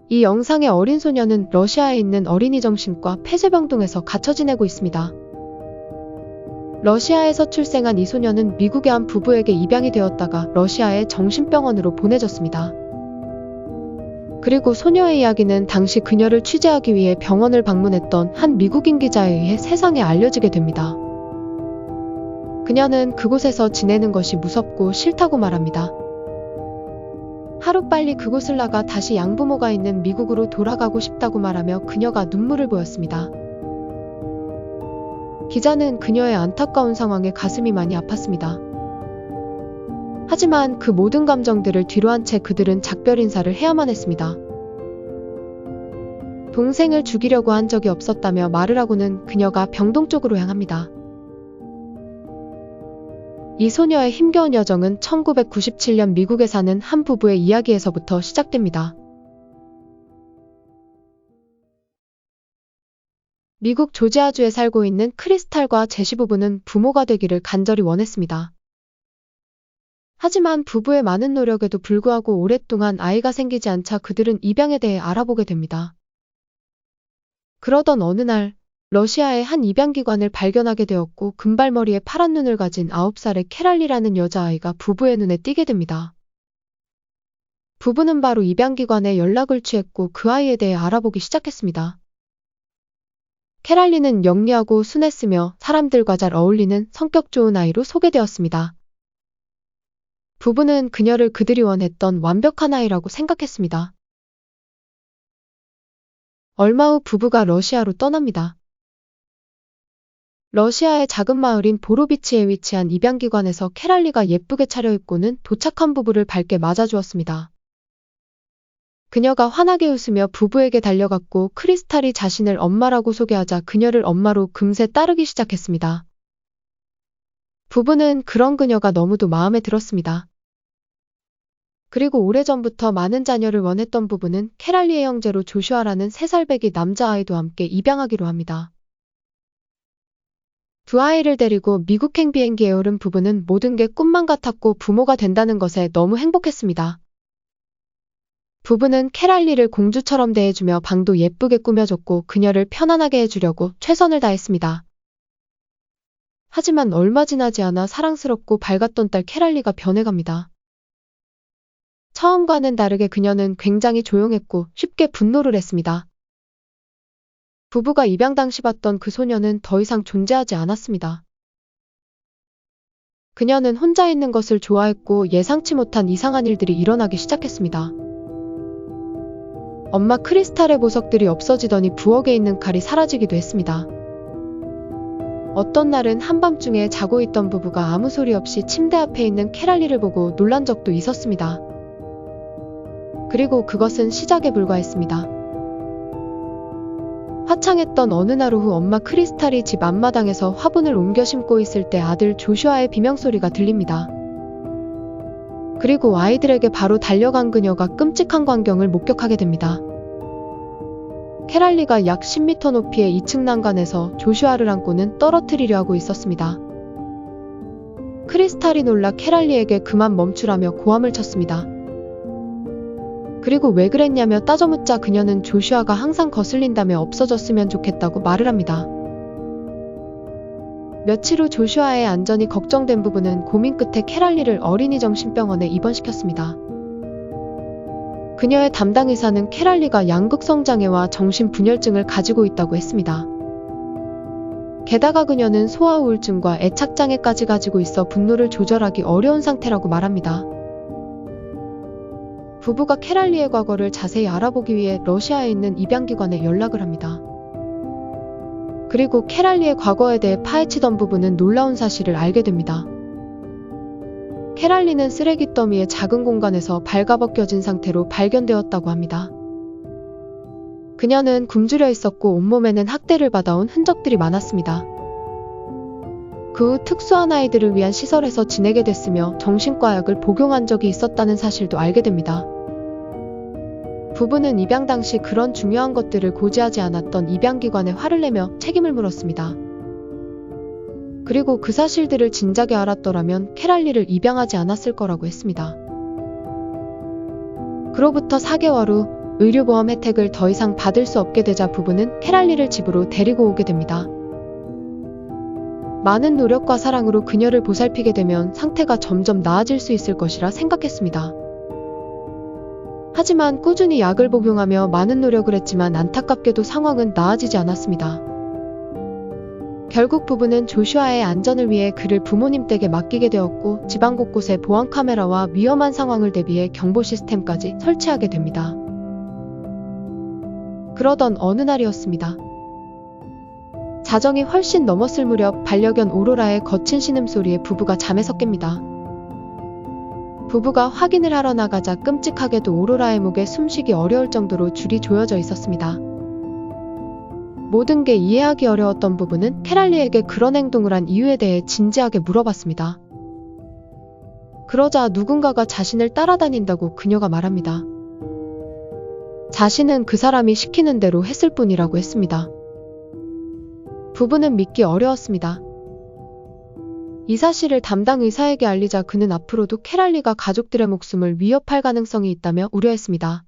이 영상의 어린 소녀는 러시아에 있는 어린이 정신과 폐쇄병동에서 갇혀 지내고 있습니다. 러시아에서 출생한 이 소녀는 미국의 한 부부에게 입양이 되었다가 러시아의 정신병원으로 보내졌습니다. 그리고 소녀의 이야기는 당시 그녀를 취재하기 위해 병원을 방문했던 한 미국인 기자에 의해 세상에 알려지게 됩니다. 그녀는 그곳에서 지내는 것이 무섭고 싫다고 말합니다. 하루빨리 그곳을 나가 다시 양부모가 있는 미국으로 돌아가고 싶다고 말하며 그녀가 눈물을 보였습니다. 기자는 그녀의 안타까운 상황에 가슴이 많이 아팠습니다. 하지만 그 모든 감정들을 뒤로한 채 그들은 작별 인사를 해야만 했습니다. 동생을 죽이려고 한 적이 없었다며 말을 하고는 그녀가 병동 쪽으로 향합니다. 이 소녀의 힘겨운 여정은 1997년 미국에 사는 한 부부의 이야기에서부터 시작됩니다. 미국 조지아주에 살고 있는 크리스탈과 제시 부부는 부모가 되기를 간절히 원했습니다. 하지만 부부의 많은 노력에도 불구하고 오랫동안 아이가 생기지 않자 그들은 입양에 대해 알아보게 됩니다. 그러던 어느 날 러시아의 한 입양기관을 발견하게 되었고 금발머리에 파란 눈을 가진 9살의 캐랄리라는 여자아이가 부부의 눈에 띄게 됩니다. 부부는 바로 입양기관에 연락을 취했고 그 아이에 대해 알아보기 시작했습니다. 캐랄리는 영리하고 순했으며 사람들과 잘 어울리는 성격 좋은 아이로 소개되었습니다. 부부는 그녀를 그들이 원했던 완벽한 아이라고 생각했습니다. 얼마 후 부부가 러시아로 떠납니다. 러시아의 작은 마을인 보로비치에 위치한 입양기관에서 캐랄리가 예쁘게 차려입고는 도착한 부부를 밝게 맞아주었습니다. 그녀가 환하게 웃으며 부부에게 달려갔고 크리스탈이 자신을 엄마라고 소개하자 그녀를 엄마로 금세 따르기 시작했습니다. 부부는 그런 그녀가 너무도 마음에 들었습니다. 그리고 오래전부터 많은 자녀를 원했던 부부는 캐랄리의 형제로 조슈아라는 3살 배기 남자아이도 함께 입양하기로 합니다. 두 아이를 데리고 미국행 비행기에 오른 부부는 모든 게 꿈만 같았고 부모가 된다는 것에 너무 행복했습니다. 부부는 캐랄리를 공주처럼 대해주며 방도 예쁘게 꾸며줬고 그녀를 편안하게 해주려고 최선을 다했습니다. 하지만 얼마 지나지 않아 사랑스럽고 밝았던 딸 캐랄리가 변해갑니다. 처음과는 다르게 그녀는 굉장히 조용했고 쉽게 분노를 했습니다. 부부가 입양 당시 봤던 그 소녀는 더 이상 존재하지 않았습니다. 그녀는 혼자 있는 것을 좋아했고 예상치 못한 이상한 일들이 일어나기 시작했습니다. 엄마 크리스탈의 보석들이 없어지더니 부엌에 있는 칼이 사라지기도 했습니다. 어떤 날은 한밤중에 자고 있던 부부가 아무 소리 없이 침대 앞에 있는 캐랄리를 보고 놀란 적도 있었습니다. 그리고 그것은 시작에 불과했습니다. 화창했던 어느 날 오후 엄마 크리스탈이 집 앞마당에서 화분을 옮겨 심고 있을 때 아들 조슈아의 비명소리가 들립니다. 그리고 아이들에게 바로 달려간 그녀가 끔찍한 광경을 목격하게 됩니다. 캐랄리가 약 10m 높이의 2층 난간에서 조슈아를 안고는 떨어뜨리려 하고 있었습니다. 크리스탈이 놀라 캐랄리에게 그만 멈추라며 고함을 쳤습니다. 그리고 왜 그랬냐며 따져묻자 그녀는 조슈아가 항상 거슬린다며 없어졌으면 좋겠다고 말을 합니다. 며칠 후 조슈아의 안전이 걱정된 부부는 고민 끝에 캐랄리를 어린이 정신병원에 입원시켰습니다. 그녀의 담당 의사는 캐랄리가 양극성장애와 정신분열증을 가지고 있다고 했습니다. 게다가 그녀는 소아 우울증과 애착장애까지 가지고 있어 분노를 조절하기 어려운 상태라고 말합니다. 부부가 캐랄리의 과거를 자세히 알아보기 위해 러시아에 있는 입양기관에 연락을 합니다. 그리고 캐랄리의 과거에 대해 파헤치던 부부는 놀라운 사실을 알게 됩니다. 캐랄리는 쓰레기 더미의 작은 공간에서 발가벗겨진 상태로 발견되었다고 합니다. 그녀는 굶주려 있었고 온몸에는 학대를 받아온 흔적들이 많았습니다. 그 후 특수한 아이들을 위한 시설에서 지내게 됐으며 정신과 약을 복용한 적이 있었다는 사실도 알게 됩니다. 부부는 입양 당시 그런 중요한 것들을 고지하지 않았던 입양기관에 화를 내며 책임을 물었습니다. 그리고 그 사실들을 진작에 알았더라면 캐랄리를 입양하지 않았을 거라고 했습니다. 그로부터 4개월 후 의료보험 혜택을 더 이상 받을 수 없게 되자 부부는 캐랄리를 집으로 데리고 오게 됩니다. 많은 노력과 사랑으로 그녀를 보살피게 되면 상태가 점점 나아질 수 있을 것이라 생각했습니다. 하지만 꾸준히 약을 복용하며 많은 노력을 했지만 안타깝게도 상황은 나아지지 않았습니다. 결국 부부는 조슈아의 안전을 위해 그를 부모님 댁에 맡기게 되었고 지방 곳곳에 보안 카메라와 위험한 상황을 대비해 경보 시스템까지 설치하게 됩니다. 그러던 어느 날이었습니다. 자정이 훨씬 넘었을 무렵 반려견 오로라의 거친 신음소리에 부부가 잠에서 깹니다. 부부가 확인을 하러 나가자 끔찍하게도 오로라의 목에 숨쉬기 어려울 정도로 줄이 조여져 있었습니다. 모든 게 이해하기 어려웠던 부부는 캐랄리에게 그런 행동을 한 이유에 대해 진지하게 물어봤습니다. 그러자 누군가가 자신을 따라다닌다고 그녀가 말합니다. 자신은 그 사람이 시키는 대로 했을 뿐이라고 했습니다. 부부는 믿기 어려웠습니다. 이 사실을 담당 의사에게 알리자 그는 앞으로도 캐랄리가 가족들의 목숨을 위협할 가능성이 있다며 우려했습니다.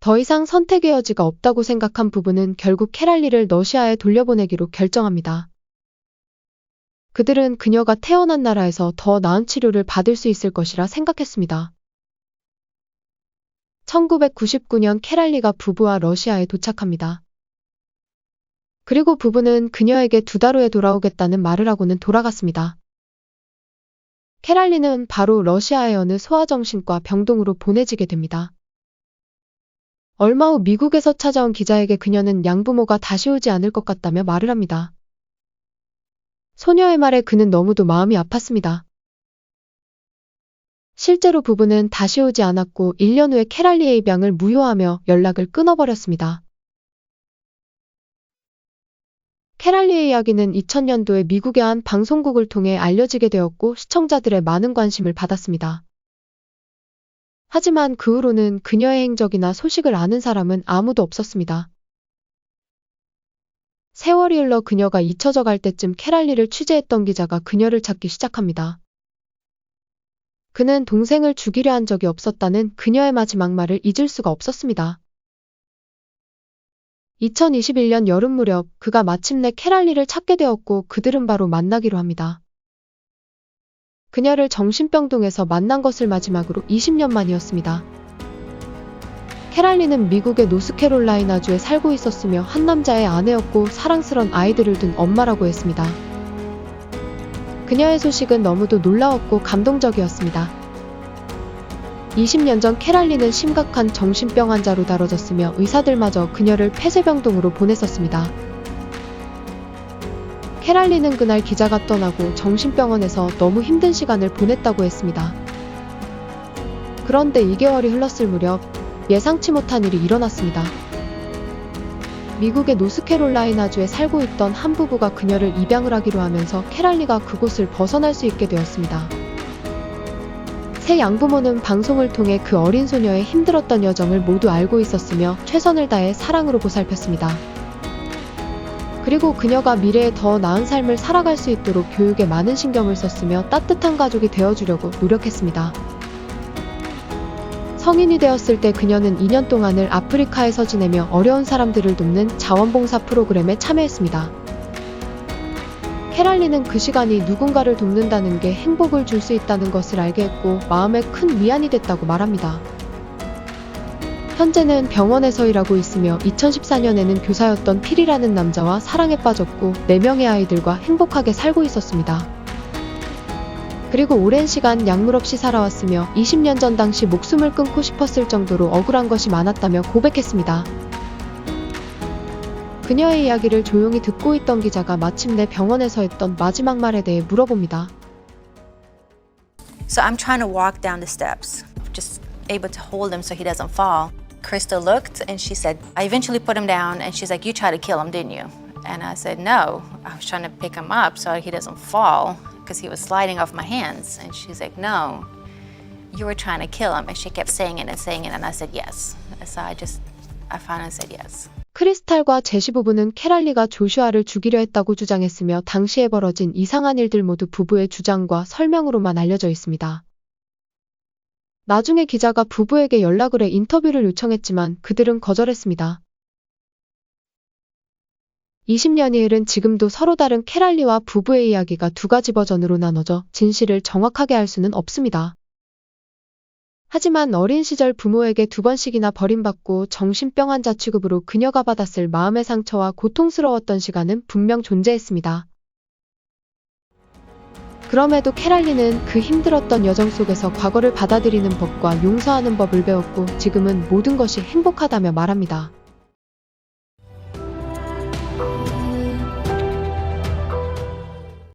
더 이상 선택의 여지가 없다고 생각한 부부는 결국 캐랄리를 러시아에 돌려보내기로 결정합니다. 그들은 그녀가 태어난 나라에서 더 나은 치료를 받을 수 있을 것이라 생각했습니다. 1999년 캐랄리가 부부와 러시아에 도착합니다. 그리고 부부는 그녀에게 2달 후에 돌아오겠다는 말을 하고는 돌아갔습니다. 캐랄리는 바로 러시아의 어느 소아정신과 병동으로 보내지게 됩니다. 얼마 후 미국에서 찾아온 기자에게 그녀는 양부모가 다시 오지 않을 것 같다며 말을 합니다. 소녀의 말에 그는 너무도 마음이 아팠습니다. 실제로 부부는 다시 오지 않았고 1년 후에 캐랄리의 입양을 무효하며 연락을 끊어버렸습니다. 캐랄리의 이야기는 2000년도에 미국의 한 방송국을 통해 알려지게 되었고 시청자들의 많은 관심을 받았습니다. 하지만 그 후로는 그녀의 행적이나 소식을 아는 사람은 아무도 없었습니다. 세월이 흘러 그녀가 잊혀져 갈 때쯤 캐랄리를 취재했던 기자가 그녀를 찾기 시작합니다. 그는 동생을 죽이려 한 적이 없었다는 그녀의 마지막 말을 잊을 수가 없었습니다. 2021년 여름 무렵 그가 마침내 캐랄리를 찾게 되었고 그들은 바로 만나기로 합니다. 그녀를 정신병동에서 만난 것을 마지막으로 20년 만이었습니다. 캐랄리는 미국의 노스캐롤라이나주에 살고 있었으며 한 남자의 아내였고 사랑스런 아이들을 둔 엄마라고 했습니다. 그녀의 소식은 너무도 놀라웠고 감동적이었습니다. 20년 전 캐랄리는 심각한 정신병 환자로 다뤄졌으며 의사들마저 그녀를 폐쇄병동으로 보냈었습니다. 캐랄리는 그날 기자가 떠나고 정신병원에서 너무 힘든 시간을 보냈다고 했습니다. 그런데 2개월이 흘렀을 무렵 예상치 못한 일이 일어났습니다. 미국의 노스캐롤라이나주에 살고 있던 한 부부가 그녀를 입양을 하기로 하면서 캐랄리가 그곳을 벗어날 수 있게 되었습니다. 새 양부모는 방송을 통해 그 어린 소녀의 힘들었던 여정을 모두 알고 있었으며 최선을 다해 사랑으로 보살폈습니다. 그리고 그녀가 미래에 더 나은 삶을 살아갈 수 있도록 교육에 많은 신경을 썼으며 따뜻한 가족이 되어주려고 노력했습니다. 성인이 되었을 때 그녀는 2년 동안을 아프리카에서 지내며 어려운 사람들을 돕는 자원봉사 프로그램에 참여했습니다. 캐랄리는 그 시간이 누군가를 돕는다는 게 행복을 줄 수 있다는 것을 알게 했고 마음에 큰 위안이 됐다고 말합니다. 현재는 병원에서 일하고 있으며 2014년에는 교사였던 필이라는 남자와 사랑에 빠졌고 4명의 아이들과 행복하게 살고 있었습니다. 그리고 오랜 시간 약물 없이 살아왔으며 20년 전 당시 목숨을 끊고 싶었을 정도로 억울한 것이 많았다며 고백했습니다. 그녀의 이야기를 조용히 듣고 있던 기자가 마침내 병원에서 했던 마지막 말에 대해 물어봅니다. So I'm trying to walk down the steps, just able to hold him so he doesn't fall. Krista looked and she said, I eventually put him down and she's like, you tried to kill him, didn't you? And I said, no, I was trying to pick him up so he doesn't fall because he was sliding off my hands. And she's like, no, you were trying to kill him. And she kept saying it and I said, yes. So I finally said yes. 크리스탈과 제시 부부는 캐랄리가 조슈아를 죽이려 했다고 주장했으며 당시에 벌어진 이상한 일들 모두 부부의 주장과 설명으로만 알려져 있습니다. 나중에 기자가 부부에게 연락을 해 인터뷰를 요청했지만 그들은 거절했습니다. 20년이 흐른 지금도 서로 다른 캐럴리와 부부의 이야기가 두 가지 버전으로 나눠져 진실을 정확하게 알 수는 없습니다. 하지만 어린 시절 부모에게 2번씩이나 버림받고 정신병 환자 취급으로 그녀가 받았을 마음의 상처와 고통스러웠던 시간은 분명 존재했습니다. 그럼에도 캐럴리는 그 힘들었던 여정 속에서 과거를 받아들이는 법과 용서하는 법을 배웠고 지금은 모든 것이 행복하다며 말합니다.